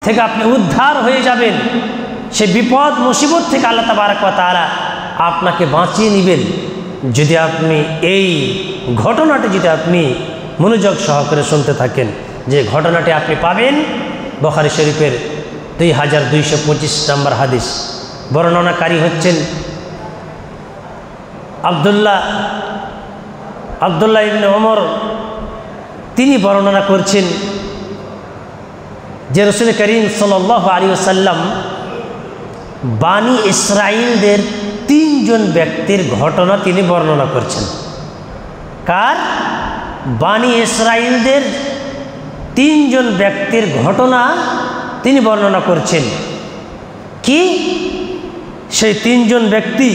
থেকে আপনি উদ্ধার হয়ে যাবেন, সে বিপদ মুসিবত থেকে আল্লাহ তাবারক ওয়া তাআলা আপনাকে বাঁচিয়ে নেবেন যদি আপনি এই ঘটনাটি যদি আপনি মনোযোগ সহকারে শুনতে থাকেন। যে ঘটনাটি আপনি পাবেন বুখারী শরীফের 2225 নম্বর হাদিস। বর্ণনাকারী হচ্ছেন আব্দুল্লাহ ইবনে ওমর। তিনি বর্ণনা করছেন যে রাসূল করিম সাল্লাল্লাহু আলাইহি ওয়াসাল্লাম বানি ইসরাঈলদের 3 জন ব্যক্তির ঘটনা তিনি বর্ণনা করছেন। কার? বানি ইসরাঈলদের 3 জন ব্যক্তির ঘটনা তিনি বর্ণনা করছেন। কি সেই 3 জন ব্যক্তি?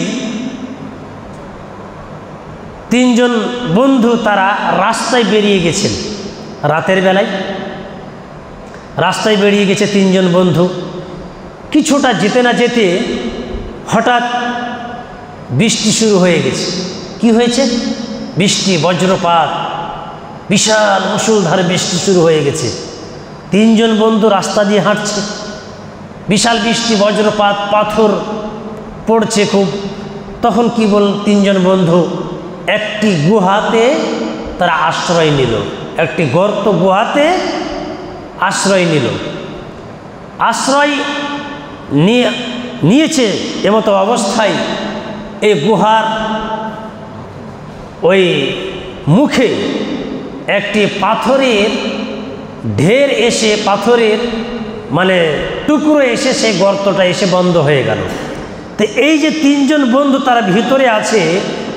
3 জন বন্ধু, তারা রাস্তায় বেরিয়ে গেছেন রাতের বেলায়। রাস্তায় বেরিয়ে গেছে 3 জন বন্ধু। কিছুটা যেতে না যেতে হঠাৎ বৃষ্টি শুরু হয়ে গেছে। কি হয়েছে? বৃষ্টি, বজ্রপাত, বিশাল মুষলধারে বৃষ্টি শুরু হয়ে গেছে। 3 জন বন্ধু রাস্তা দিয়ে হাঁটছে, বিশাল বৃষ্টি, বজ্রপাত, পাথর পড়ছে খুব। তখন কি বল, 3 জন বন্ধু একটি গুহাতে তারা আশ্রয় নিল, একটি গর্ত গুহাতে আশ্রয় নিল। আশ্রয় নিয়েছে এমতো অবস্থায় এই গুহার ওই মুখে একটি পাথরের ঢের এসে, পাথরের মানে টুকরো এসে সেই গর্তটা এসে বন্ধ হয়ে গেল। তো এই যে 3 জন বন্ধু তারা ভিতরে আছে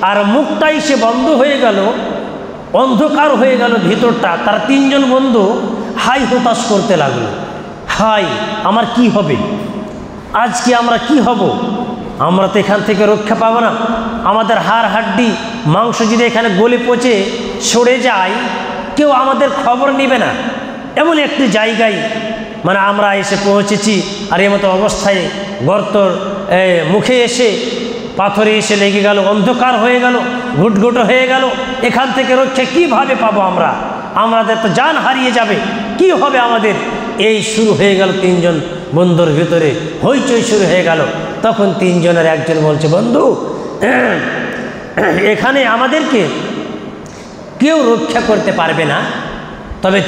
আর মুখটা এসে বন্ধ হয়ে গেল, অন্ধকার হয়ে গেল ভিতরটা। তারা 3 জন বন্ধু হাই হতাশ করতে লাগলো, হাই আমার কি হবে, আজকে আমরা কি হব, আমরা তো এখান থেকে রক্ষা পাবো না, আমাদের হাড় হাড্ডি মাংস যদি এখানে গলে পচে সরে যায় কেউ আমাদের খবর নেবে না। এমন একটি জায়গায় মানে আমরা এসে পৌঁছেছি, আর এমতো অবস্থায় গর্তর মুখে এসে পাথরে এসে লেগে গেল, অন্ধকার হয়ে গেল, ঘুটঘুটো হয়ে গেল, এখান থেকে রক্ষা কিভাবে পাবো আমরা, আমাদের তো জান হারিয়ে যাবে, কি হবে আমাদের। এই শুরু হয়ে গেল 3 জন বন্ধুর ভিতরে হইচই শুরু হয়ে গেল। তখন 3 জনের একজন বলছে, বন্ধু এখানে আমাদেরকে কেউ রক্ষা করতে পারবে না, তবে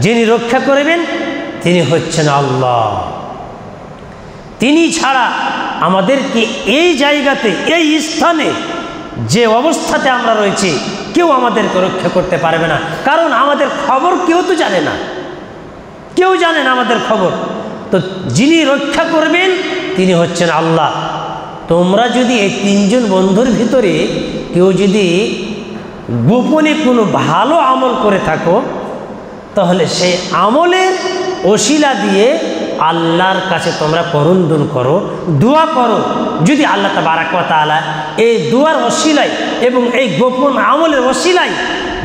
যিনি রক্ষা করবেন তিনি হচ্ছেন আল্লাহ। তিনি ছাড়া আমাদেরকে এই জায়গাতে, এই স্থানে যে অবস্থাতে আমরা রয়েছি কেউ আমাদেরকে রক্ষা করতে পারবে না, কারণ আমাদের খবর কেউ তো জানে না, কেউ জানে না আমাদের খবর। তো যিনি রক্ষা করবেন তিনি হচ্ছেন আল্লাহ। তোমরা যদি এই 3 জন বন্ধুর ভিতরে কেউ যদি গোপনে কোনো ভালো আমল করে থাকো, তাহলে সেই আমলের ওসিলা দিয়ে আল্লাহর কাছে তোমরা করুণদুন করো, দোয়া করো। যদি আল্লাহ তাবারক ওয়া তাআলা এই দোয়ার ওসিলায় এবং এই গোপন আমলের ওসিলায়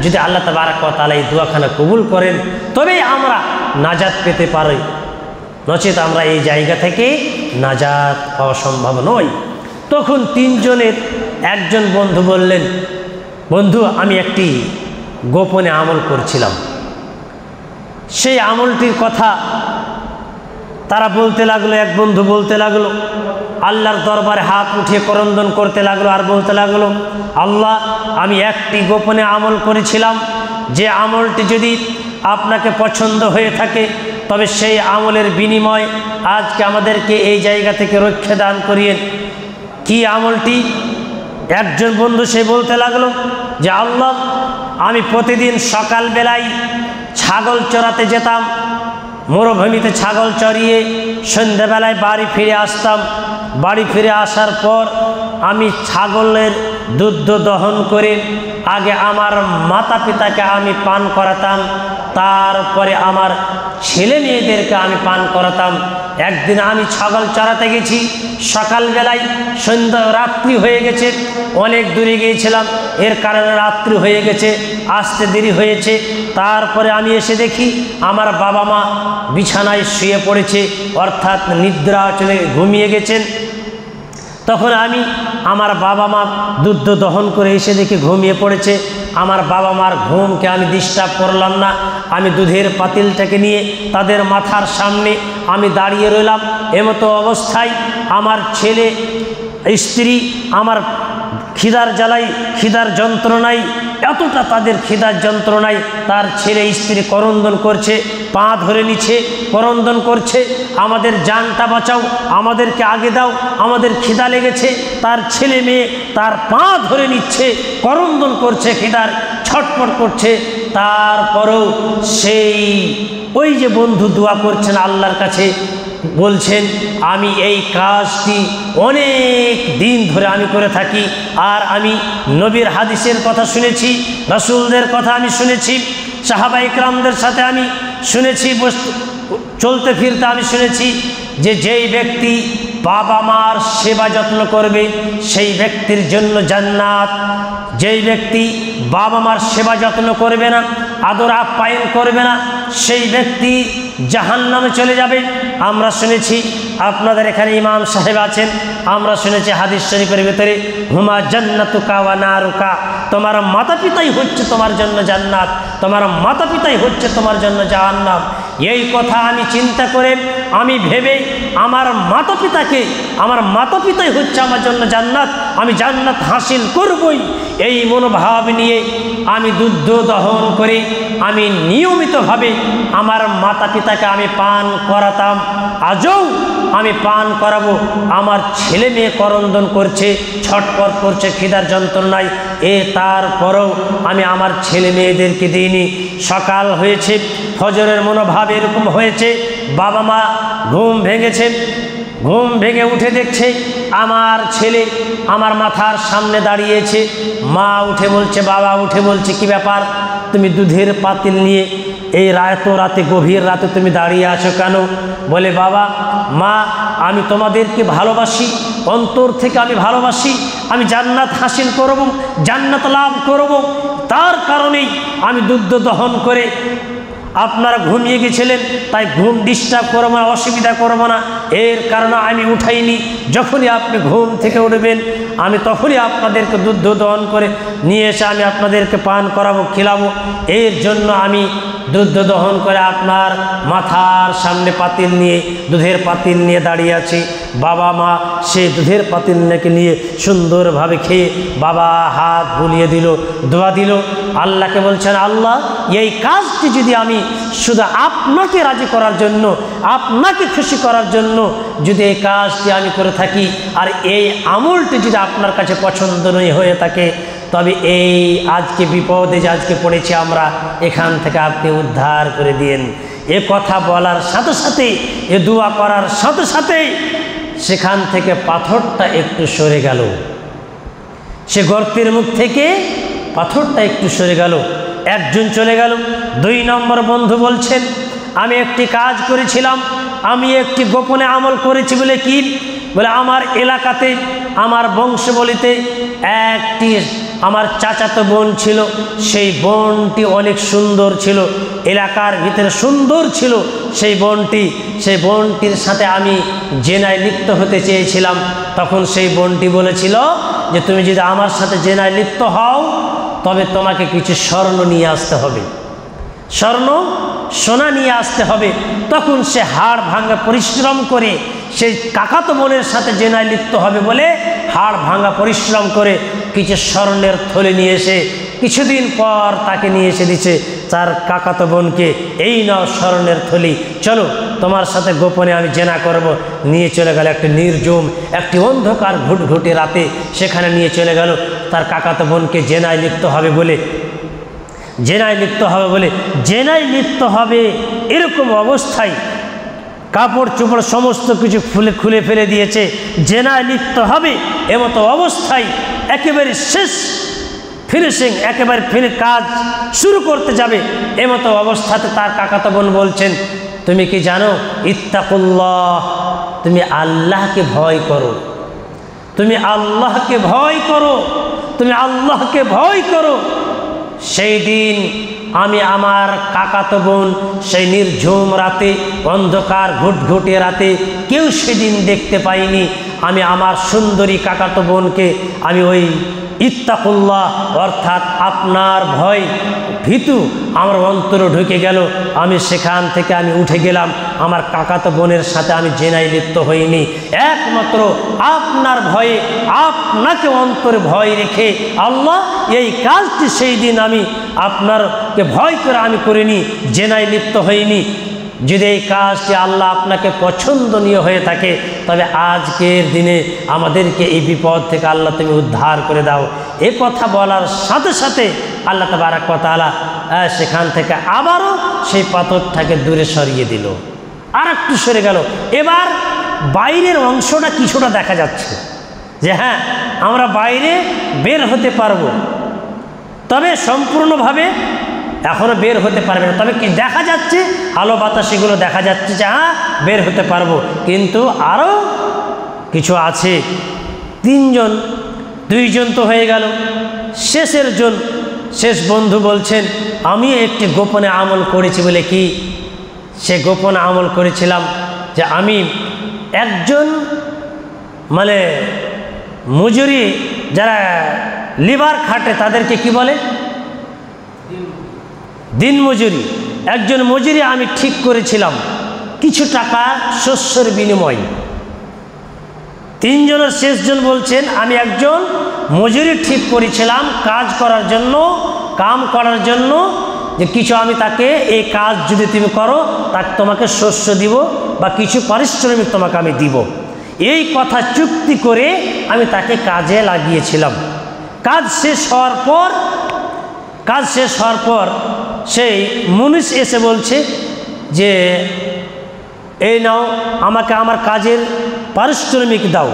যদি আল্লাহ তাবারক ওয়া তাআলা এই দোয়াখানা কবুল করেন, তবেই আমরা নাজাত পেতে পারি, নচেত আমরা এই জায়গা থেকে নাজাত পাওয়া সম্ভব নয়। তখন 3 জনের একজন বন্ধু বললেন, বন্ধু আমি একটি গোপনে আমল করছিলাম। সেই আমলটির কথা তারা বলতে লাগলো। এক বন্ধু বলতে লাগলো, আল্লাহর দরবারে হাত উঠিয়ে করন্দন করতে লাগলো আর বলতে লাগলো, আল্লাহ আমি একটি গোপনে আমল করেছিলাম, যে আমলটি যদি আপনাকে পছন্দ হয়ে থাকে তবে সেই আমলের বিনিময় আজকে আমাদেরকে এই জায়গা থেকে রক্ষা দান করিয়েন। কি আমলটি? একজন বন্ধু সে বলতে লাগলো যে আল্লাহ আমি প্রতিদিন সকালবেলায় ছাগল চড়াতে যেতাম, মরুভূমিতে ছাগল চড়িয়ে সন্ধ্যাবেলায় বাড়ি ফিরে আসতাম। বাড়ি ফিরে আসার পর আমি ছাগলের দুধ দহন করে আগে আমার মাতা পিতাকে আমি পান করাতাম, তারপরে আমার ছেলে মেয়েদেরকে আমি পান করাতাম। একদিন আমি ছাগল চড়াতে গেছি, সকালবেলায় সন্ধ্যা রাত্রি হয়ে গেছে, অনেক দূরে গিয়েছিলাম, এর কারণে রাত্রি হয়ে গেছে, আসতে দেরি হয়েছে। তারপরে আমি এসে দেখি আমার বাবা মা বিছানায় শুয়ে পড়েছে, অর্থাৎ নিদ্রা চলে ঘুমিয়ে গেছেন। তখন আমি আমার বাবা মা দুধ দহন করে এসে দেখি ঘুমিয়ে পড়েছে। আমার বাবা মার ঘুমকে আমি ডিস্টার্ব করলাম না, আমি দুধের পাতিলটাকে নিয়ে তাদের মাথার সামনে আমি দাঁড়িয়ে রইলাম। এমতো অবস্থায় আমার ছেলে স্ত্রী আমার খিদার জ্বালাই, খিদার যন্ত্রণায়, এতটা তাদের খিদার যন্ত্রণায় তার ছেলে স্ত্রী করন্দন করছে, পা ধরে নিচ্ছে, করন্দন করছে, আমাদের জানটা বাঁচাও, আমাদেরকে আগে দাও, আমাদের খিদা লেগেছে। তার ছেলে মেয়ে তার পা ধরে নিচ্ছে, করন্দন করছে, খিদার ছটফট করছে। তারপরেও সেই ওই যে বন্ধু দোয়া করছেন আল্লাহর কাছে, বলছেন আমি এই কাজটি অনেক দিন ধরে আমি করে থাকি, আর আমি নবীর হাদিসের কথা শুনেছি, রাসূলদের কথা আমি শুনেছি, সাহাবা ইকরামদের সাথে আমি শুনেছি, চলতে ফিরতে আমি শুনেছি যে যেই ব্যক্তি বাবা মার সেবা যত্ন করবে সেই ব্যক্তির জন্য জান্নাত, যেই ব্যক্তি বাবা মার সেবা যত্ন করবে না, আদর আপ্যায়ন করবে না, সেই ব্যক্তি জাহান্নামে চলে যাবে। আমরা শুনেছি, আপনাদের এখানে ইমাম সাহেব আছেন, আমরা শুনেছি হাদিস শরীফের ভিতরে হুমা জান্নাতুকা ওয়া নারুকা, তোমার মাতা পিতাই হচ্ছে তোমার জন্য জান্নাত, তোমার মাতা পিতাই হচ্ছে তোমার জন্য জাহান্নাম। এই কথা আমি চিন্তা করে, আমি ভেবে আমার মাতা পিতাই হচ্ছে আমার জন্য জান্নাত, আমি জান্নাত হাসিল করবই, এই মনোভাব নিয়ে আমি দুধ দহন করে আমি নিয়মিতভাবে আমার মাতা পিতাকে আমি পান করাতাম। আজও আমি পান করাবো। আমার ছেলে মেয়ে করন্দন করছে, ছটফট করছে খিদার যন্ত্রণায়, তারপরেও আমি আমার ছেলে মেয়েদেরকে দিইনি। সকাল হয়েছে, ফজরের মনোভাব এরকম হয়েছে, বাবা মা ঘুম ভেঙেছে, ঘুম ভেঙে উঠে দেখছে আমার ছেলে আমার মাথার সামনে দাঁড়িয়েছে। মা উঠে বলছে, বাবা উঠে বলছে, কি ব্যাপার, তুমি দুধের পাতিল নিয়ে এই রাতে গভীর রাতে তুমি দাঁড়িয়ে আছো কেন? বলে, বাবা মা আমি তোমাদেরকে ভালোবাসি, অন্তর থেকে আমি ভালোবাসি, আমি জান্নাত হাসিল করব, জান্নাত লাভ করব, তার কারণেই আমি দুধ দহন করে, আপনারা ঘুমিয়ে গেছিলেন তাই ঘুম ডিস্টার্ব করবো না, অসুবিধা করবো না, এর কারণে আমি উঠাইনি। যখনই আপনি ঘুম থেকে উঠবেন আমি তখনই আপনাদেরকে দুধ দহন করে নিয়ে এসে আমি আপনাদেরকে পান করাবো, খিলাবো, এর জন্য আমি দুধ দহন করে আপনার মাথার সামনে পাতিল নিয়ে, দুধের পাতিল নিয়ে দাঁড়িয়ে আছি। বাবা মা সেই দুধের পাতিলটাকে নিয়ে সুন্দরভাবে খেয়ে বাবা হাত বুলিয়ে দিল, দোয়া দিল। আল্লাহকে বলছেন, আল্লাহ এই কাজটি যদি আমি শুধু আপনাকে রাজি করার জন্য, আপনাকে খুশি করার জন্য যদি এই কাজটি আমি করে থাকি, আর এই আমলটি যদি আপনার কাছে পছন্দনীয় হয়ে থাকে, তবে এই আজকে বিপদে যে আজকে পড়েছি আমরা, এখান থেকে আপনি উদ্ধার করে দিন। এ কথা বলার সাথে সাথে, এ দোয়া করার সাথে সাথেই সেখান থেকে পাথরটা একটু সরে গেল, সে গর্তের মুখ থেকে পাথরটা একটু সরে গেল। একজন চলে গেল। 2 নম্বর বন্ধু বলছেন, আমি একটি কাজ করেছিলাম, আমি একটি গোপনে আমল করেছি। বলে কি? বলে আমার এলাকাতে, আমার বংশবলিতে একটি আমার চাচাতো বোন ছিল, সেই বোনটি অনেক সুন্দর ছিল, এলাকার ভিতরে সুন্দর ছিল সেই বোনটির সাথে আমি জেনায় লিপ্ত হতে চেয়েছিলাম। তখন সেই বোনটি বলেছিল যে তুমি যদি আমার সাথে জেনায় লিপ্ত হও তবে তোমাকে কিছু স্বর্ণ নিয়ে আসতে হবে, সোনা নিয়ে আসতে হবে। তখন সে হাড় ভাঙা পরিশ্রম করে সেই কাকাতো বোনের সাথে জেনায় লিপ্ত হবে বলে হাড় ভাঙা পরিশ্রম করে কিছু স্বর্ণের থলে নিয়ে এসে কিছুদিন পর তাকে নিয়ে এসে দিচ্ছে তার কাকাতো বোনকে, এই নাও স্বর্ণের থলি, চলো তোমার সাথে গোপনে আমি জেনা করব। নিয়ে চলে গেল একটি নির্জুম, একটি অন্ধকার ঘুটঘুটে রাতে, সেখানে নিয়ে চলে গেল তার কাকাতো বোনকে জেনায় লিপ্ত হবে বলে, জেনায় লিপ্ত হবে এরকম অবস্থায় কাপড় চোপড় সমস্ত কিছু খুলে ফেলে দিয়েছে, জেনায় লিপ্ত হবে এমতো অবস্থায় একেবারে শেষ ফিনিশিং, একেবারে কাজ শুরু করতে যাবে এমতো অবস্থাতে তার কাকাতো বোন বলছেন, তুমি কি জানো, ইত্তাকুল্লাহ, তুমি আল্লাহকে ভয় করো, তুমি আল্লাহকে ভয় করো, তুমি আল্লাহকে ভয় করো। সেই দিন আমি আমার কাকাতো বোন সেই নির্ঝুম রাতে, অন্ধকার ঘুটঘুটে রাতে, কেউ সেদিন দেখতে পাইনি, আমি আমার সুন্দরী কাকাতো বোনকে আমি ওই ইত্তাকুল্লাহ অর্থাৎ আপনার ভয় ভীতু আমার অন্তরে ঢুকে গেল। আমি সেখান থেকে আমি উঠে গেলাম, আমার কাকাতো বোনের সাথে আমি জেনায় লিপ্ত হইনি, একমাত্র আপনার ভয়ে, আপনাকে অন্তরে ভয় রেখে আল্লাহ এই কাজটি সেই দিন আমি আপনারকে ভয় করে আমি করিনি, জেনায় লিপ্ত হইনি। যদি এই কাজটি আল্লাহ আপনাকে পছন্দনীয় হয়ে থাকে তবে আজকের দিনে আমাদেরকে এই বিপদ থেকে আল্লাহ তুমি উদ্ধার করে দাও। এ কথা বলার সাথে সাথে আল্লাহ তাবারক ওয়া তাআলা সেখান থেকে আবারও সেই পাথরটাকে দূরে সরিয়ে দিল, আর একটু সরে গেল। এবার বাইরের অংশটা কিছুটা দেখা যাচ্ছে যে হ্যাঁ আমরা বাইরে বের হতে পারবো, তবে সম্পূর্ণভাবে এখনো বের হতে পারবে না, তবে কি দেখা যাচ্ছে আলো বাতাস এগুলো দেখা যাচ্ছে যে হ্যাঁ বের হতে পারবো। কিন্তু আরও কিছু আছে, তিনজন, দুইজন তো হয়ে গেল, শেষের জন, শেষ বন্ধু বলছেন আমি একটি গোপনে আমল করেছি। বলে কি? সে গোপন আমল করেছিলাম যে আমি একজন মানে মজুরি যারা লিভার খাটে তাদেরকে কি বলে? দিন মজুরি। একজন মজুরি আমি ঠিক করেছিলাম কিছু টাকা শস্যের বিনিময়। তিনজনের শেষজন বলছেন আমি একজন মজুরি ঠিক করেছিলাম কাজ করার জন্য, কাম করার জন্য, যে কিছু আমি তাকে এই কাজ যদি তুমি করো তাকে তোমাকে শস্য দিব বা কিছু পারিশ্রমিক তোমাকে আমি দিব। এই কথা চুক্তি করে আমি তাকে কাজে লাগিয়েছিলাম। কাজ শেষ হওয়ার পর সেই মুনিশ এসে বলছে যে এই নাও আমাকে আমার কাজের পারিশ্রমিক দাও।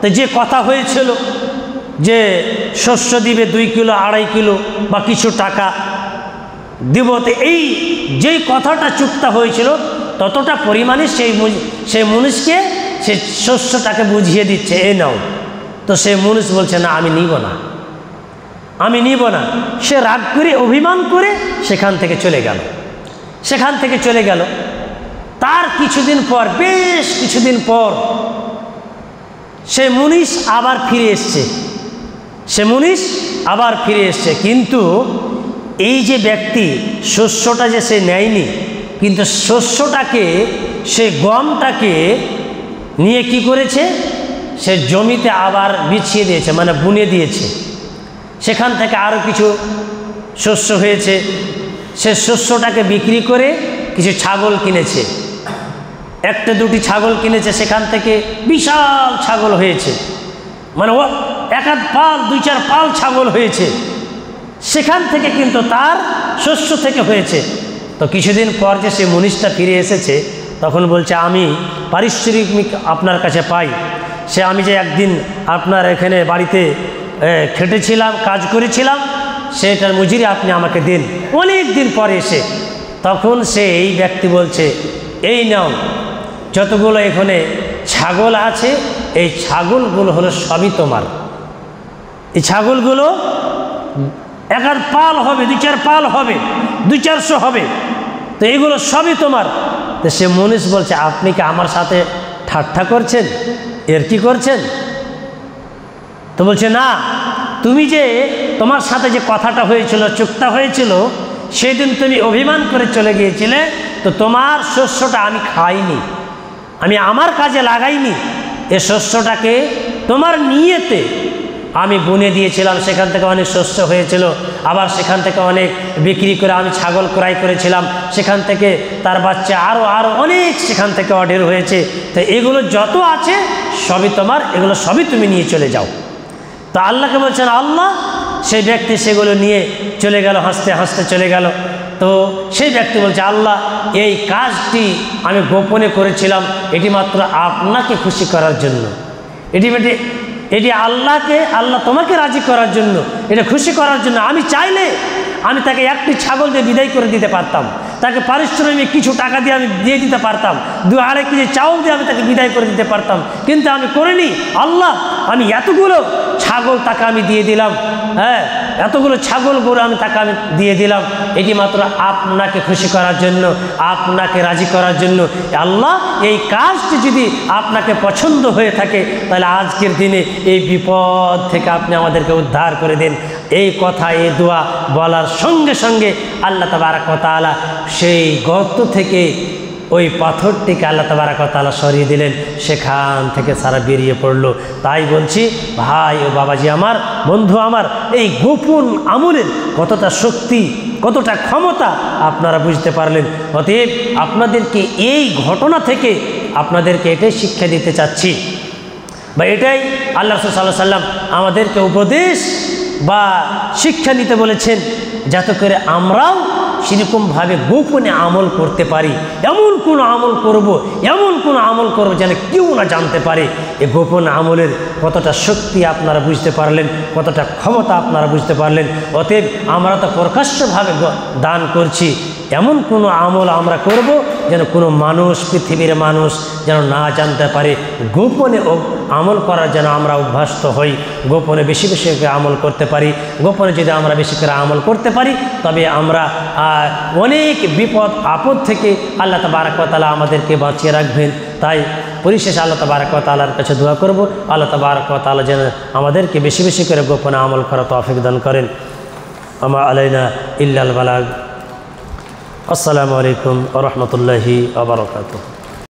তো যে কথা হয়েছিল যে শস্য দিবে 2 কিলো 2.5 কিলো বা কিছু টাকা দিব, তো এই যেই কথাটা চুক্তা হয়েছিল ততটা পরিমাণে সেই মুনিশকে সে শস্যটাকে বুঝিয়ে দিচ্ছে এই নাও। তো সেই মুনিশ বলছে না আমি নিব না, আমি নিব না। সে রাগ করে অভিমান করে সেখান থেকে চলে গেল। তার কিছুদিন পর, বেশ কিছুদিন পর সে মুনিশ আবার ফিরে এসছে। কিন্তু এই যে ব্যক্তি শস্যটা যে সে নেয়নি, কিন্তু শস্যটাকে, সে গমটাকে নিয়ে কি করেছে, সে জমিতে আবার বিছিয়ে দিয়েছে, মানে বুনে দিয়েছে। সেখান থেকে আরও কিছু শস্য হয়েছে, সে শস্যটাকে বিক্রি করে কিছু ছাগল কিনেছে, 1-2টি ছাগল কিনেছে। সেখান থেকে বিশাল ছাগল হয়েছে, মানে ও 1-2 পাল 2-4 পাল ছাগল হয়েছে। সেখান থেকে কিন্তু তার শস্য থেকে হয়েছে। তো কিছুদিন পর যে সে মুনিশটা ফিরে এসেছে তখন বলছে আমি পারিশ্রমিক আপনার কাছে পাই। সে আমি যে একদিন আপনার এখানে বাড়িতে খেটেছিলাম, কাজ করেছিলাম, সেটার মজুরি আপনি আমাকে দিন। অনেক দিন পরে এসে তখন সে এই ব্যক্তি বলছে এই নাও যতগুলো এখানে ছাগল আছে, এই ছাগলগুলো হলো সবই তোমার। এই ছাগলগুলো 1-2 পাল হবে, 2-4 পাল হবে, 200-400 হবে, তো এগুলো সবই তোমার। তো সে মুনিশ বলছে আপনি কি আমার সাথে ঠাট্টা করছেন, এর কি করছেন? তো বলছে না, তুমি যে তোমার সাথে যে কথাটা হয়েছিল, চুক্তা হয়েছিল, সেদিন তুমি অভিমান করে চলে গিয়েছিলে, তো তোমার শস্যটা আমি খাইনি, আমি আমার কাজে লাগাইনি। এ শস্যটাকে তোমার নিয়েতে আমি বুনে দিয়েছিলাম, সেখান থেকে অনেক শস্য হয়েছিল, আবার সেখান থেকে অনেক বিক্রি করে আমি ছাগল ক্রয় করেছিলাম, সেখান থেকে তার বাচ্চা আরও অনেক সেখান থেকে অর্ডার হয়েছে। তো এগুলো যত আছে সবই তোমার, এগুলো সবই তুমি নিয়ে চলে যাও। তো আল্লাহকে বলছেন আল্লাহ, সেই ব্যক্তি সেগুলো নিয়ে চলে গেল, হাসতে হাসতে চলে গেল। তো সেই ব্যক্তি বলছে আল্লাহ এই কাজটি আমি গোপনে করেছিলাম, এটি মাত্র আপনাকে খুশি করার জন্য, এটি আল্লাহ তোমাকে রাজি করার জন্য, এটা খুশি করার জন্য। আমি চাইলে আমি তাকে 1টি ছাগল দিয়ে বিদায় করে দিতে পারতাম, তাকে পারিশ্রমিক কিছু টাকা দিয়ে আমি দিয়ে দিতে পারতাম, 2-2.5 কেজি চাউল দিয়ে আমি তাকে বিদায় করে দিতে পারতাম, কিন্তু আমি করিনি। আল্লাহ আমি এতগুলো ছাগল তাকে আমি দিয়ে দিলাম, হ্যাঁ, এতগুলো ছাগল গরু আমি তাকে দিয়ে দিলাম, এটি মাত্র আপনাকে খুশি করার জন্য, আপনাকে রাজি করার জন্য। আল্লাহ এই কাজটি যদি আপনাকে পছন্দ হয়ে থাকে তাহলে আজকের দিনে এই বিপদ থেকে আপনি আমাদেরকে উদ্ধার করে দিন। এই কথা, এই দোয়া বলার সঙ্গে সঙ্গে আল্লাহ তাবারক ওয়া তাআলা সেই গর্ত থেকে ওই পাথরটিকে আল্লাহ তাবারক ওয়া তাআলা সরিয়ে দিলেন, সেখান থেকে সারা বেরিয়ে পড়লো। তাই বলছি ভাই ও বাবাজি আমার, বন্ধু আমার, এই গোপন আমলের কতটা শক্তি, কতটা ক্ষমতা আপনারা বুঝতে পারলেন। অতএব আপনাদেরকে এই ঘটনা থেকে আপনাদেরকে এটাই শিক্ষা দিতে চাচ্ছি, বা এটাই আল্লাহ রাসূল সাল্লাল্লাহু আলাইহি ওয়াসাল্লাম আমাদেরকে উপদেশ বা শিক্ষা নিতে বলেছেন, যাতে করে আমরাও সেরকমভাবে গোপনে আমল করতে পারি। এমন কোনো আমল করব যেন কেউ না জানতে পারে। এই গোপন আমলের কতটা শক্তি আপনারা বুঝতে পারলেন, কতটা ক্ষমতা আপনারা বুঝতে পারলেন। অতএব আমরা তো প্রকাশ্যভাবে দান করছি, এমন কোনো আমল আমরা করব যেন কোনো মানুষ, পৃথিবীর মানুষ যেন না জানতে পারে। গোপনে আমল করার যেন আমরা অভ্যস্ত হই, গোপনে বেশি বেশি করে আমল করতে পারি। গোপনে যদি আমরা বেশি করে আমল করতে পারি তবে আমরা অনেক বিপদ আপদ থেকে আল্লাহ তাবারক ওয়া তাআলা আমাদেরকে বাঁচিয়ে রাখবেন। তাই পরিশেষে আল্লাহ তাবারক ওয়া তাআলার কাছে দোয়া করব, আল্লাহ তাবারক ওয়া তাআলা যেন আমাদেরকে বেশি বেশি করে গোপনে আমল করা তৌফিক দান করেন। আমা আলাইনা ইল্লাল বালাগ। আসসালামু আলাইকুম ওয়া রাহমাতুল্লাহি ওয়া বারাকাতুহু।